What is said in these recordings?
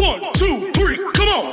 1, 2, 3, come on!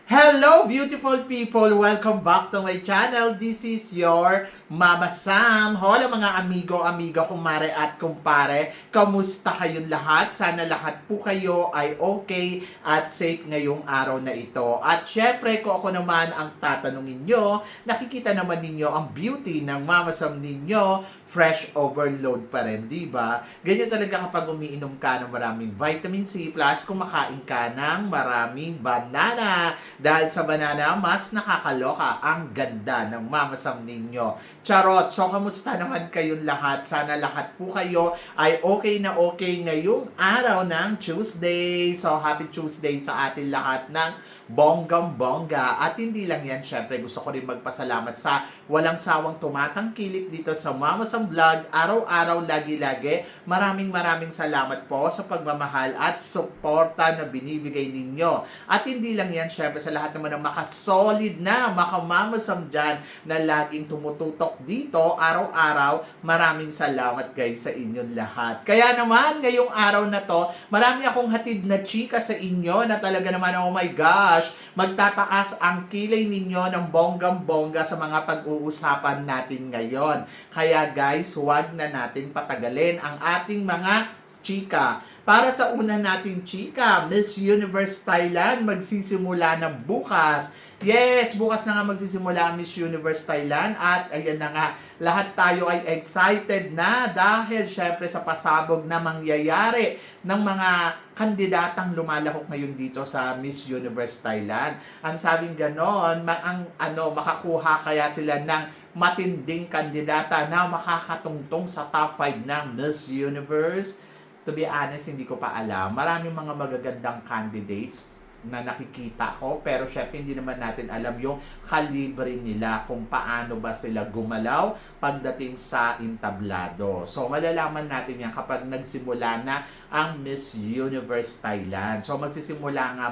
Hello beautiful people! Welcome back to my channel. This is your Mama Sam. Hola mga amigo, amiga, kumare at kumpare. Kamusta kayong lahat? Sana lahat po kayo ay okay at safe ngayong araw na ito. At syempre, kung ako naman ang tatanungin nyo, nakikita naman ninyo ang beauty ng Mama Sam ninyo. Fresh overload pa rin, di ba? Ganyan talaga kapag umiinom ka ng maraming vitamin C plus kumakain ka ng maraming banana. Dahil sa banana, mas nakakaloka ang ganda ng Mama Sam ninyo. Charot! So, kamusta naman kayong lahat? Sana lahat po kayo ay okay na okay ngayong araw ng Tuesday. So, happy Tuesday sa atin lahat ng bonggang-bongga. At hindi lang yan, syempre gusto ko rin magpasalamat sa walang sawang tumatangkilik dito sa Mama Sam Vlog. Araw-araw, lagi-lagi. Maraming salamat po sa pagmamahal at suporta na binibigay ninyo. At hindi lang yan, syempre sa lahat naman ng makasolid na Mama Sam dyan na laging tumututok dito araw-araw. Maraming salamat guys sa inyong lahat. Kaya naman, ngayong araw na to, marami akong hatid na chika sa inyo na talaga naman, oh my gosh, magtataas ang kilay ninyo ng bonggang-bongga sa mga pag-uusapan natin ngayon. Kaya guys, huwag na natin patagalin ang ating mga chika. Para sa una nating chika, Miss Universe Thailand magsisimula na bukas. Yes, bukas na nga magsisimula ang Miss Universe Thailand at ayan na nga, lahat tayo ay excited na dahil syempre sa pasabog na mangyayari ng mga kandidatang lumalahok ngayon dito sa Miss Universe Thailand. Ang sabing ganon, makakuha kaya sila ng matinding kandidata na makakatungtong sa top 5 ng Miss Universe. To be honest, hindi ko pa alam. Maraming mga magagandang candidates na nakikita ko, pero syempre hindi naman natin alam yung kalibre nila, kung paano ba sila gumalaw pagdating sa entablado. So malalaman natin yan kapag nagsimula na ang Miss Universe Thailand. So magsisimula nga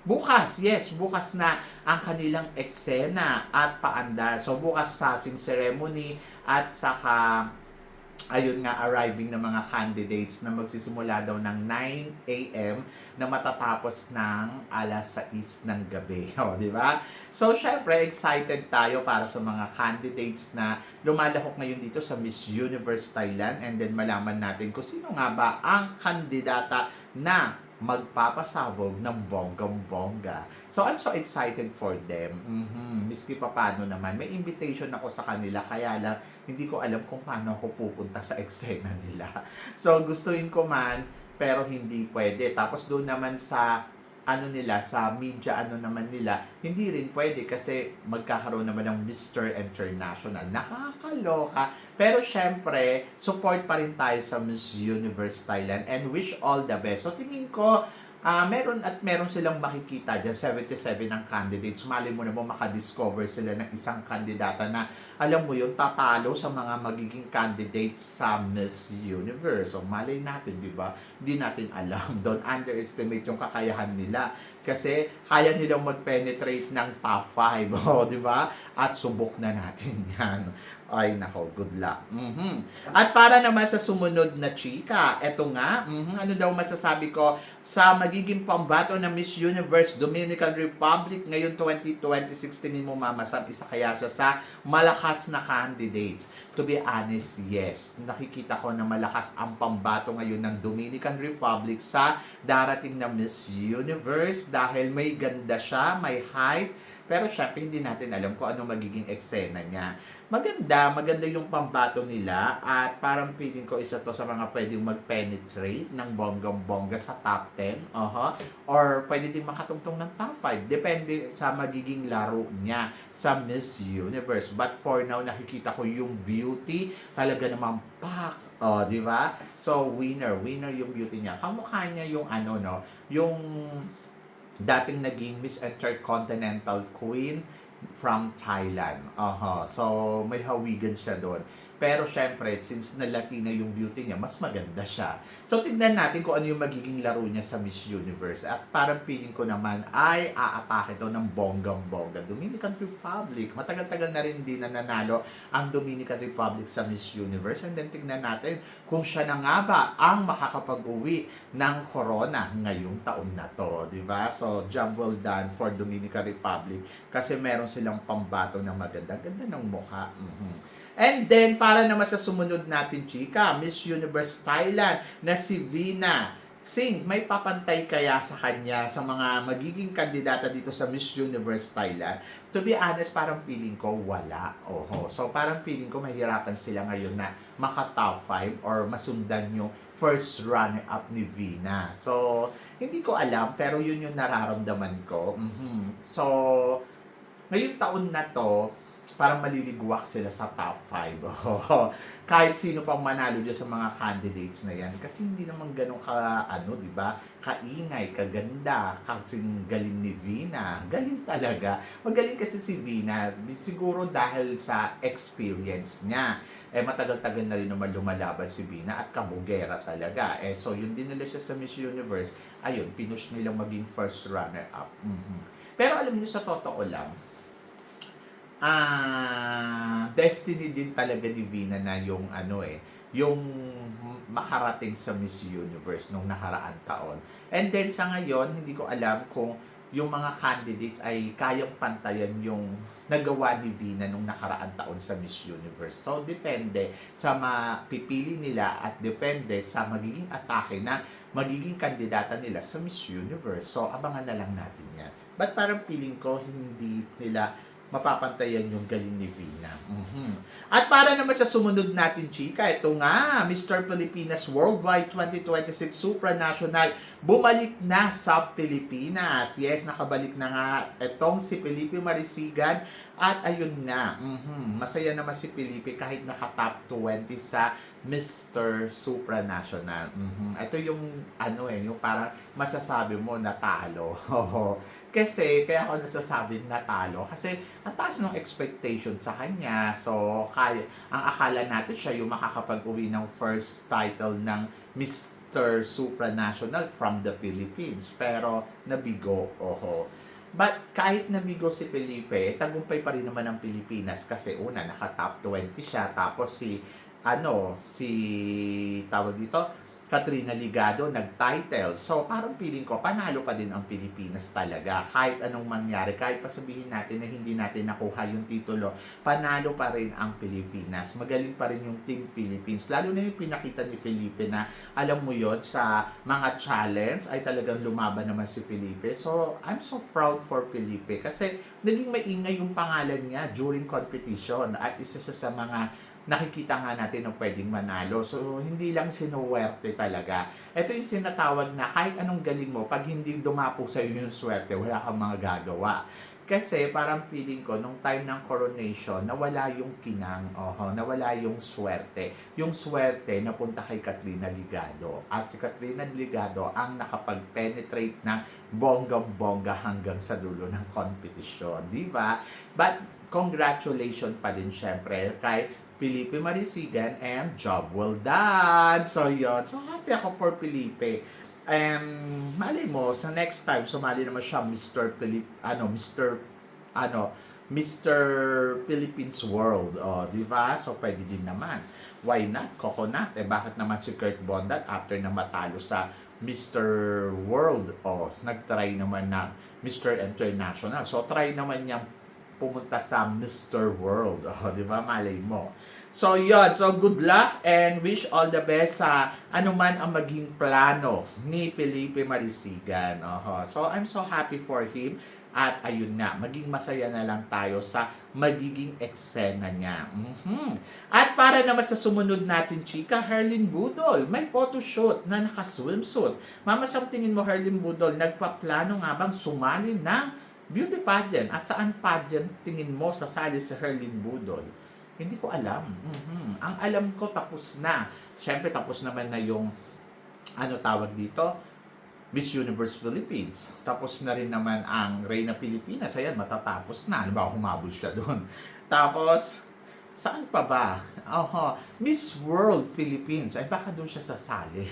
bukas na ang kanilang eksena at paandar. So bukas passing ceremony at saka ayun nga, arriving ng mga candidates na magsisimula daw ng 9 a.m. na matatapos ng alas 6 ng gabi. O, di ba? So, syempre, excited tayo para sa mga candidates na lumalahok ngayon dito sa Miss Universe Thailand, and then malaman natin kung sino nga ba ang kandidata na magpapasabog ng bonggang-bongga. So, I'm so excited for them. Miski pa paano naman. May invitation ako sa kanila, kaya lang hindi ko alam kung paano ako pupunta sa eksena nila. So, gustuin ko man, pero hindi pwede. Tapos doon naman sa sa media naman nila, hindi rin pwede kasi magkakaroon naman ng Mr. International. Nakakaloka. Pero syempre, support pa rin tayo sa Miss Universe Thailand and wish all the best. So tingin ko, meron silang makikita dyan, 77 ang candidates. Mali mo na mo makadiscover sila ng isang kandidata na, alam mo yun, tatalo sa mga magiging candidates sa Miss Universe. So, malay natin, di ba? Hindi natin alam. Don't underestimate yung kakayahan nila. Kasi, kaya nilang mag-penetrate ng top 5. O, di ba? At subok na natin yan. Ay, nako, good luck. At para naman sa sumunod na chika, eto nga, ano daw masasabi ko sa magiging pambato ng Miss Universe Dominican Republic ngayon 2026, mo Mama Sam, isa kaya siya sa malakas na candidates. To be honest, yes. Nakikita ko na malakas ang pambato ngayon ng Dominican Republic sa darating na Miss Universe dahil may ganda siya, may height, pero syempre hindi natin alam kung ano magiging eksena niya. Maganda yung pambato nila at parang feeling ko isa to sa mga pwedeng mag-penetrate ng bonggang-bongga sa top 10. Or pwede din makatungtong ng top 5. Depende sa magiging laro niya sa Miss Universe. But for now, nakikita ko yung beauty talaga namang pak. Di ba? So, winner yung beauty niya. Kamukha niya yung yung dating naging Miss Intercontinental Queen from Thailand. So, may hawigan siya doon. Pero syempre, since na Latina yung beauty niya, mas maganda siya. So tignan natin kung ano yung magiging laro niya sa Miss Universe. At parang feeling ko naman ay aatake daw ng bonggang-bongga. Dominican Republic. Matagal-tagal na rin din na nanalo ang Dominican Republic sa Miss Universe. And then tignan natin kung siya na nga ba ang makakapag-uwi ng corona ngayong taon na to. Diba? So job well done for Dominican Republic kasi meron silang pambato ng maganda-ganda ng mukha. And then, para naman sa sumunod natin, chika, Miss Universe Thailand na si Vina Singh. May papantay kaya sa kanya sa mga magiging kandidata dito sa Miss Universe Thailand? To be honest, parang feeling ko wala. So, parang feeling ko mahirapan sila ngayon na maka-top 5 or masundan yung first runner-up ni Vina. So, hindi ko alam, pero yun yung nararamdaman ko. So, ngayong taon na to, parang maliligwak sila sa top 5. Kahit sino pang manalo dyan sa mga candidates na yan. Kasi hindi naman ganun di ba? Kaingay, kaganda, kasing galing ni Vina. Galing talaga. Magaling kasi si Vina. Siguro dahil sa experience niya. Matagal-tagal na rin naman lumalaban si Vina at kabugera talaga. So, yun din nila siya sa Miss Universe. Ayun, pinush nilang maging first runner-up. Pero alam niyo, sa totoo lang, destiny din talaga ni Vina na yung yung makarating sa Miss Universe nung nakaraan taon. And then sa ngayon, hindi ko alam kung yung mga candidates ay kayang pantayan yung nagawa ni Vina nung nakaraan taon sa Miss Universe. So, depende sa mapipili nila at depende sa magiging atake na magiging kandidata nila sa Miss Universe. So, abangan na lang natin yan. But parang feeling ko, hindi nila mapapantayan yung galing ni Vina. At para naman sa sumunod natin, chika, ito nga, Mr. Pilipinas Worldwide 2026 Supranational, bumalik na sa Pilipinas. Yes, nakabalik na nga itong si Felipe Marisigan. At ayun na, masaya naman si Felipe kahit naka-top 20 sa Mr. Supranational. Ito yung yung parang masasabi mo natalo. Kasi kaya ako nasasabing natalo kasi ang taas ng expectation sa kanya. So ang akala natin siya yung makakapag-uwi ng first title ng Mr. Supranational from the Philippines. Pero nabigo. But kahit nabigo si Felipe, tagumpay pa rin naman ng Pilipinas kasi una naka-top 20 siya, tapos si tawag dito, Katrina Ligado nag-title. So parang feeling ko panalo pa din ang Pilipinas talaga. Kahit anong mangyari, kahit pa sabihin natin na hindi natin nakuha yung titulo, panalo pa rin ang Pilipinas. Magaling pa rin yung Team Philippines. Lalo na yung pinakita ni Felipe na alam mo yon sa mga challenge ay talagang lumaban naman si Felipe. So I'm so proud for Felipe kasi naging maingay yung pangalan niya during competition at isa siya sa mga nakikita nga natin na pwedeng manalo. So, hindi lang sinuwerte talaga. Ito yung sinatawag na kahit anong galing mo, pag hindi dumapo sa iyo yung swerte, wala kang mga gagawa. Kasi parang feeling ko, nung time ng coronation, nawala yung kinang, nawala yung swerte. Yung swerte napunta kay Katrina Ligado. At si Katrina Ligado ang nakapag-penetrate ng bonggang-bongga hanggang sa dulo ng competition. Di ba? But, congratulations pa din syempre kay Felipe Marisigan and job well done. So yun. So happy ako for Felipe. Malay mo, sa next time, sumali naman siya Mr. Philippines World. Di ba? So pwede din naman. Why not? Coconut. Bakit naman si Kurt Bondat after na matalo sa Mr. World? Nag-try naman na Mr. International. So try naman niyang pumunta sa Mr. World. Di ba? Malay mo. So, yun. So, good luck and wish all the best sa anuman ang maging plano ni Felipe Marisigan. So, I'm so happy for him. At ayun na, maging masaya na lang tayo sa magiging eksena niya. At para naman sa sumunod natin, chika, Herlin Budol. May photoshoot na naka-swimsuit. Mama, sa tingin mo, Herlin Budol, nagpaplano nga bang sumali ng beauty pageant? At saan pageant tingin mo sasali si Herlin Budol? Hindi ko alam. Ang alam ko tapos na. Siyempre tapos naman na yung tawag dito? Miss Universe Philippines. Tapos na rin naman ang Reyna Pilipinas. Ayan, matatapos na. Ano ba, humabol siya doon. Tapos, Saan pa ba? Miss World Philippines. Ay, baka doon siya sasali.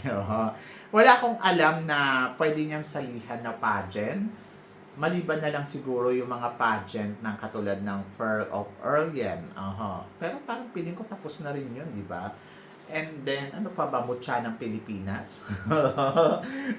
Wala akong alam na pwede niyang salihan na pageant. Maliban na lang siguro yung mga pageant ng katulad ng Pearl of Orient. Pero parang feeling ko tapos na rin yun, di ba? And then, ano pa ba, Mutya ng Pilipinas?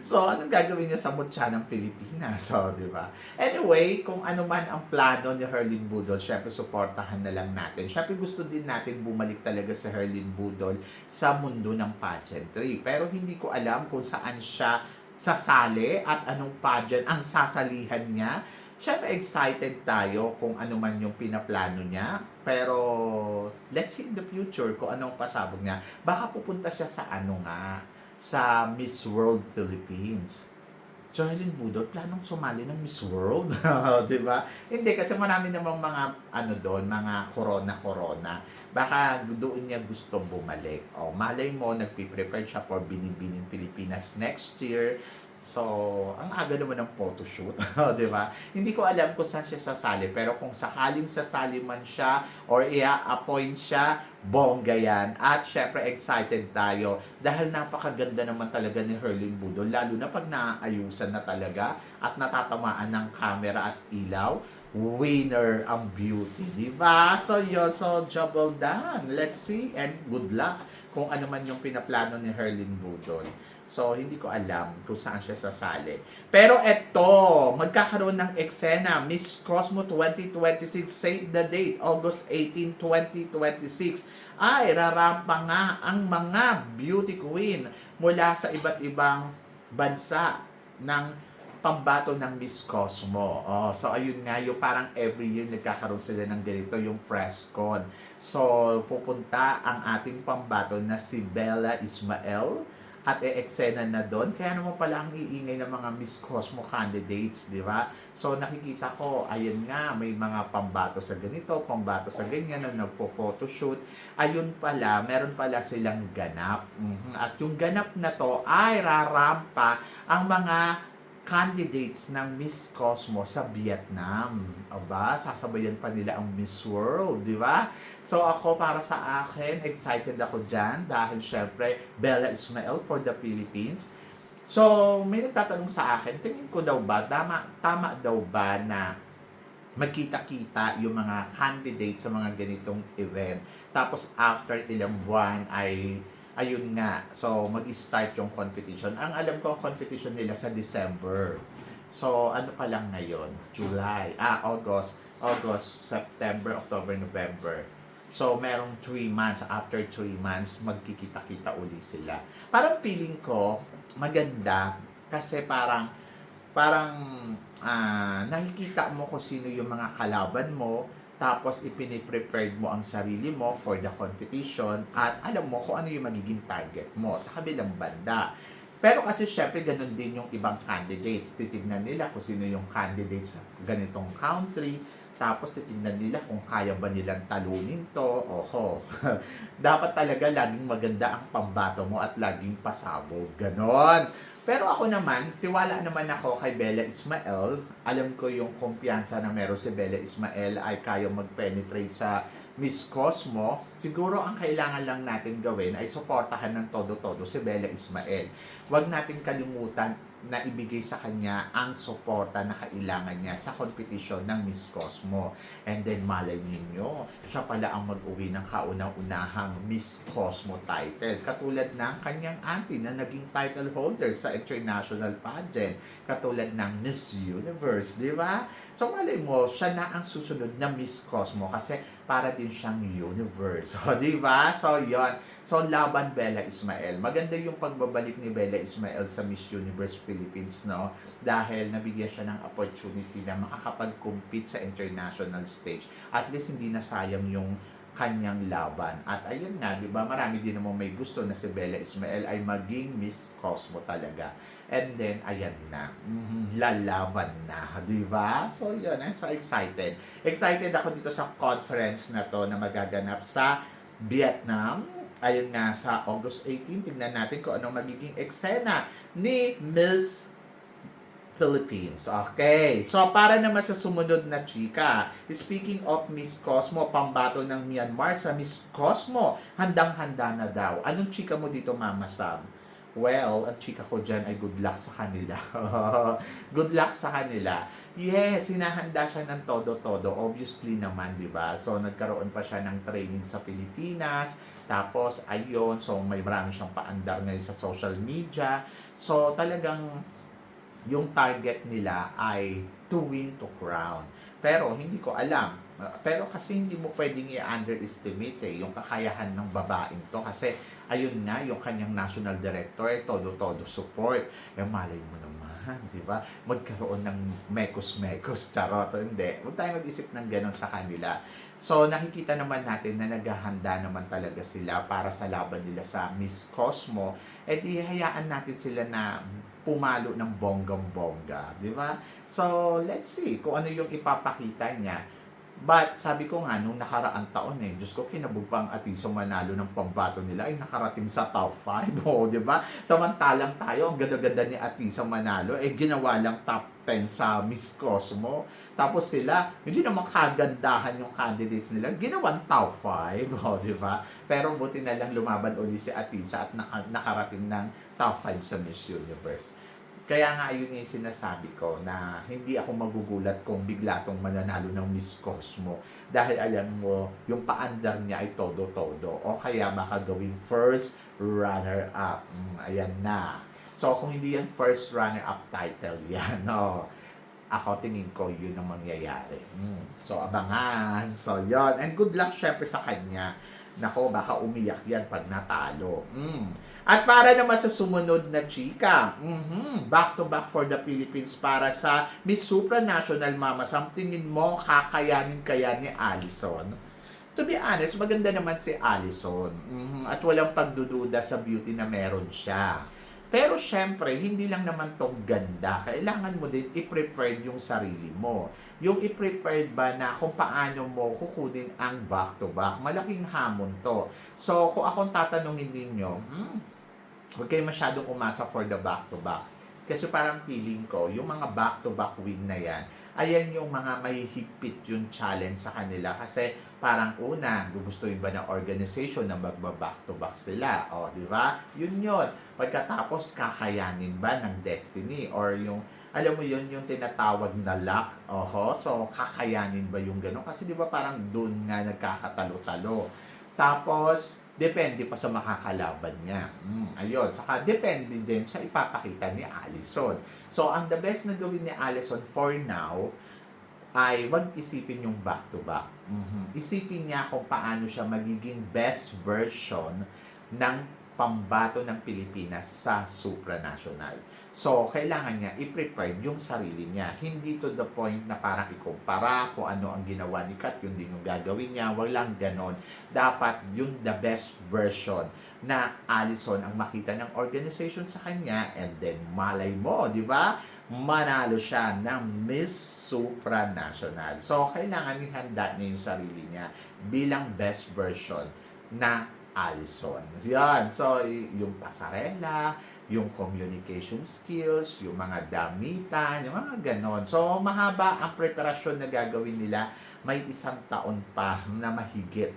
So, anong gagawin niya sa Mutya ng Pilipinas? So, di ba? Anyway, kung ano man ang plano ni Herlin Budol, syempre, suportahan na lang natin. Syempre, gusto din natin bumalik talaga si Herlin Budol sa mundo ng pageantry. Pero hindi ko alam kung saan siya sasali at anong pageant ang sasalihan niya. Syempre, excited tayo kung ano man yung pinaplano niya. Pero, let's see in the future kung anong pasabog niya. Baka pupunta siya sa sa Miss World Philippines. Herlin Budol, planong sumali ng Miss World. Di ba? Hindi, kasi marami namang mga, doon, mga corona-corona. Baka doon niya gusto bumalik. Malay mo, nagpiprepare siya for Binibining Pilipinas next year. So, ang aga naman ng photoshoot, di ba? Hindi ko alam kung saan siya sasali, pero kung sakaling sasali man siya or i-appoint siya, bongga yan. At syempre excited tayo dahil napakaganda naman talaga ni Herlin Budol, lalo na pag naaayusan na talaga at natatamaan ng camera at ilaw. Winner ang beauty, di ba? So yun, so job well done. Let's see and good luck kung ano man yung pinaplano ni Herlin Budol. So, hindi ko alam kung saan siya sasali. Pero eto, magkakaroon ng eksena. Miss Cosmo 2026, save the date, August 18, 2026. Ay, rarampa nga ang mga beauty queen mula sa iba't ibang bansa ng pambato ng Miss Cosmo. So, ayun nga, yung parang every year nagkakaroon sila ng ganito, yung press con. So, pupunta ang ating pambato na si Bella Ismael at e-eksena na doon. Kaya naman pala ang iingay ng mga Miss Cosmo candidates, di ba? So nakikita ko, ayun nga, may mga pambato sa ganito, pambato sa ganyan, na nagpo-photoshoot. Ayun pala, meron pala silang ganap. At yung ganap na to ay rarampa ang mga candidates ng Miss Cosmo sa Vietnam. Aba, sasabayan pa nila ang Miss World, di ba? So ako, para sa akin, excited ako dyan dahil syempre, Bella Ismael for the Philippines. So, may nagtatanong sa akin, tingin ko daw ba, tama daw ba na magkita-kita yung mga candidates sa mga ganitong event. Tapos after ilang buwan ay ayun nga, so mag-start yung competition. Ang alam ko, competition nila sa December. So, ano pa lang ngayon? July, August, September, October, November. So, merong 3 months. After 3 months, magkikita-kita uli sila. Parang feeling ko, maganda kasi parang nakikita mo kung sino yung mga kalaban mo, tapos ipiniprepared mo ang sarili mo for the competition at alam mo kung ano yung magiging target mo sa kabilang banda. Pero kasi syempre ganun din yung ibang candidates. Titignan nila kung sino yung candidates sa ganitong country. Tapos titignan nila kung kaya ba nilang talunin to. Dapat talaga laging maganda ang pambato mo at laging pasabog. Ganon. Pero ako naman, tiwala naman ako kay Bella Ismael. Alam ko yung kumpiyansa na meron si Bella Ismael ay kaya mag-penetrate sa Miss Cosmo. Siguro ang kailangan lang natin gawin ay suportahan ng todo-todo si Bella Ismael. Huwag natin kalimutan na ibigay sa kanya ang suporta na kailangan niya sa competition ng Miss Cosmo. And then malay ninyo, siya pala ang mag-uwi ng kaunang-unahang Miss Cosmo title. Katulad ng kanyang auntie na naging title holder sa international pageant. Katulad ng Miss Universe, di ba? So malay mo, siya na ang susunod na Miss Cosmo kasi para din siyang universe. So, di ba? So, yon. So, laban Bella Ismael. Maganda yung pagbabalik ni Bella Ismael sa Miss Universe Philippines, no? Dahil nabigyan siya ng opportunity na makakapag-compete sa international stage. At least, hindi na sayang yung kanyang laban. At ayun nga, di ba? Marami din naman may gusto na si Bella Ismael ay maging Miss Cosmo talaga. And then, ayan na. Lalaban na. Di ba? So, yun. I'm so excited. Excited ako dito sa conference na to na magaganap sa Vietnam. Ayun nga, sa August 18. Tingnan natin kung anong magiging eksena ni Miss Philippines. Okay. So, para naman sa sumunod na chika, speaking of Miss Cosmo, pambato ng Myanmar sa Miss Cosmo, handang-handa na daw. Anong chika mo dito, Mama Sam? Well, ang chika ko dyan ay good luck sa kanila. Good luck sa kanila. Yes, hinahanda siya ng todo-todo. Obviously naman, di ba? So, nagkaroon pa siya ng training sa Pilipinas. Tapos, ayun. So, may marami siyang paandar ngayon sa social media. So, talagang yung target nila ay to win, to crown. Pero hindi ko alam. Pero kasi hindi mo pwedeng i-underestimate yung kakayahan ng babaeng to. Kasi ayun nga, yung kanyang national director, todo-todo support. Malay mo naman, di ba? Magkaroon ng mekos-mekos, charot. Hindi. Huwag tayo mag-isip ng ganun sa kanila. So, nakikita naman natin na naghahanda naman talaga sila para sa laban nila sa Miss Cosmo. At ihayaan natin sila na pumalo ng bonggang-bongga, di ba? So, let's see kung ano yung ipapakita niya. But, sabi ko nga, nung nakaraang taon Diyos ko, kinabog pa ang Atiso manalo ng pambato nila, ay nakarating sa top 5, di ba? Samantalang tayo, ang ganda-ganda ni Atiso manalo, ginawa lang top 10 sa Miss Cosmo. Tapos sila, hindi naman kagandahan yung candidates nila, ginawang top 5, di ba? Pero buti na lang lumaban uli si Atisa at nakarating ng top 5 sa Miss Universe. Kaya nga yun yung sinasabi ko na hindi ako magugulat kung bigla tong mananalo ng Miss Cosmo. Dahil alam mo, yung paandar niya ay todo-todo. O kaya baka gawing first runner-up. Ayan na. So kung hindi yan first runner-up title yan, no? Ako tingin ko yun ang mangyayari. So abangan. So yon. And good luck syempre sa kanya. Nako, baka umiyak yan pag natalo. At para naman sa sumunod na chika, back to back for the Philippines para sa Miss Supranational, Mama Sam. Tingin mo, kakayanin kaya ni Allison? To be honest, maganda naman si Allison. At walang pagdududa sa beauty na meron siya. Pero syempre, hindi lang naman tong ganda. Kailangan mo din i-prepare yung sarili mo. Yung i-prepare ba na kung paano mo kukunin ang back-to-back. Malaking hamon to. So, kung akong tatanungin ninyo, huwag kayo masyadong umasa for the back-to-back. Kasi parang feeling ko, yung mga back-to-back win na yan, ayan yung mga mahihigpit yung challenge sa kanila. Kasi parang una, gugustuhin ba ng organization na magba-back-to-back sila? O, di ba? Yun yun. Pagkatapos, kakayanin ba ng destiny? Or yung, alam mo yun, yung tinatawag na luck. So, kakayanin ba yung gano'n? Kasi di ba parang dun nga nagkakatalo-talo. Tapos, depende pa sa makakalaban niya. Ayun. Saka, depende din sa ipapakita ni Allison. So, ang the best na gawin ni Allison for now, ay wag isipin yung back-to-back. Isipin niya kung paano siya magiging best version ng pambato ng Pilipinas sa supranational. So, kailangan niya i-prepare yung sarili niya. Hindi to the point na parang ikumpara kung ano ang ginawa ni Kat, yun din yung gagawin niya. Walang ganon. Dapat yung the best version na Allison ang makita ng organization sa kanya, and then malay mo, di ba? Manalo siya ng Miss Supranational. So, kailangan ihanda niya yung sarili niya bilang best version na Allison. Yan. So, yung pasarela, yung communication skills, yung mga damitan, yung mga ganon. So, mahaba ang preparasyon na gagawin nila. May 1 taon pa na mahigit.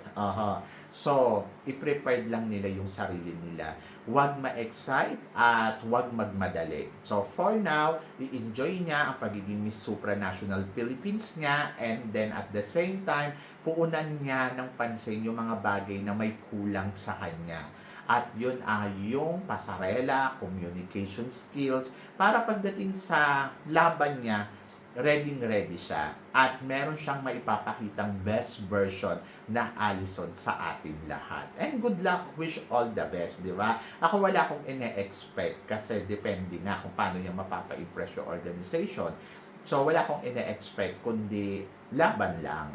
So, i-prepared lang nila yung sarili nila. Huwag ma-excite at huwag magmadali. So, for now, i-enjoy niya ang pagiging Miss Supranational Philippines niya, and then at the same time, puunan niya ng pansin yung mga bagay na may kulang sa kanya. At yun ay yung pasarela, communication skills, para pagdating sa laban niya, ready siya. At meron siyang maipapakitang best version na Allison sa atin lahat. And good luck, wish all the best, di ba? Ako wala akong ine-expect kasi depende nga kung paano niya mapapa-impress yung organization. So, wala akong ine-expect, kundi laban lang.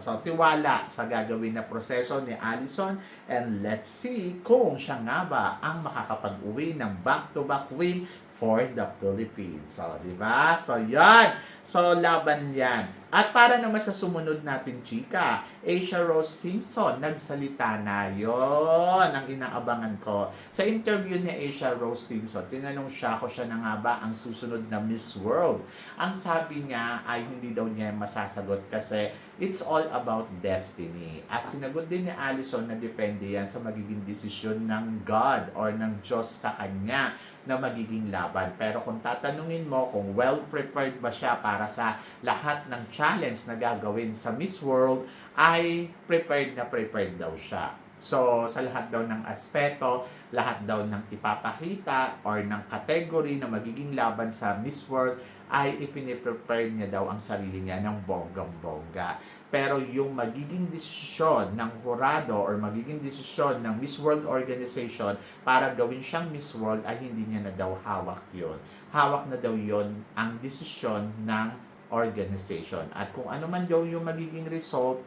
So, tiwala sa gagawin na proseso ni Allison, and let's see kung siya nga ba ang makakapag-uwi ng back-to-back win for the Philippines. So, di ba? So, yan. So, laban yan. At para naman sa sumunod natin, chika, Asia Rose Simpson, nagsalita na. Yon ang inaabangan ko. Sa interview ni Asia Rose Simpson, tinanong siya kung siya na nga ba ang susunod na Miss World. Ang sabi niya ay hindi daw niya masasagot kasi it's all about destiny. At sinagot din ni Allison na depende yan sa magiging desisyon ng God or ng Diyos sa kanya na magiging laban. Pero kung tatanungin mo kung well-prepared ba siya para sa lahat ng challenge na gagawin sa Miss World, ay prepared daw siya. So, sa lahat daw ng aspeto, lahat daw ng ipapakita or ng category na magiging laban sa Miss World, ay ipiniprepare niya daw ang sarili niya ng bonggang-bongga. Pero yung magiging desisyon ng hurado or magiging desisyon ng Miss World Organization para gawin siyang Miss World ay hindi niya na daw hawak yun. Hawak na daw yun ang desisyon ng organization. At kung ano man daw yung magiging result,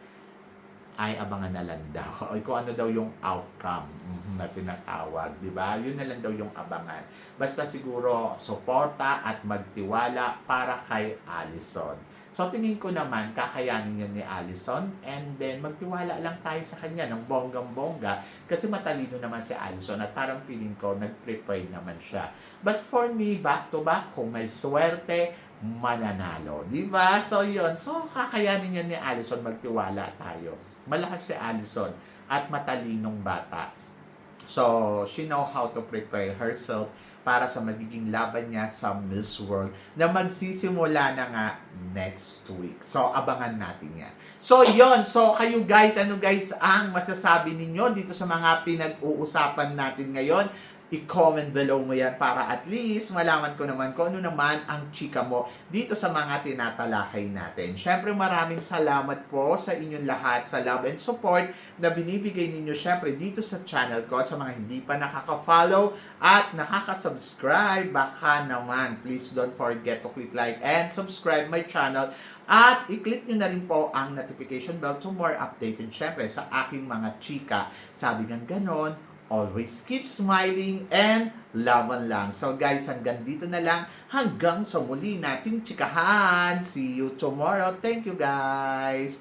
ay abangan na lang daw. O kung ano daw yung outcome na tinatawag, di ba? Yun na lang daw yung abangan. Basta siguro suporta at magtiwala para kay Allison. So tingin ko naman kakayanin yan ni Allison and then magtiwala lang tayo sa kanya ng bonggang-bongga kasi matalino naman si Allison at parang feeling ko nag-prepare naman siya. But for me, back to back, kung may swerte, mananalo. Di ba? So yun. So kakayanin yan ni Allison, magtiwala tayo. Malakas si Allison at matalinong bata. So, she know how to prepare herself para sa magiging laban niya sa Miss World na magsisimula na nga next week. So, abangan natin yan. So, yon. So, kayo guys, ano guys ang masasabi ninyo dito sa mga pinag-uusapan natin ngayon? I-comment below mo yan para at least malaman ko naman kung ano naman ang chika mo dito sa mga tinatalakay natin. Syempre maraming salamat po sa inyong lahat sa love and support na binibigay ninyo syempre dito sa channel ko at sa mga hindi pa nakaka-follow at nakaka-subscribe. Baka naman, please don't forget to click like and subscribe my channel. At i-click nyo na rin po ang notification bell to more updated syempre sa aking mga chika. Sabi ng ganon, always keep smiling and laban lang. So guys, hanggang dito na lang. Hanggang sa muli nating chikahan. See you tomorrow. Thank you guys.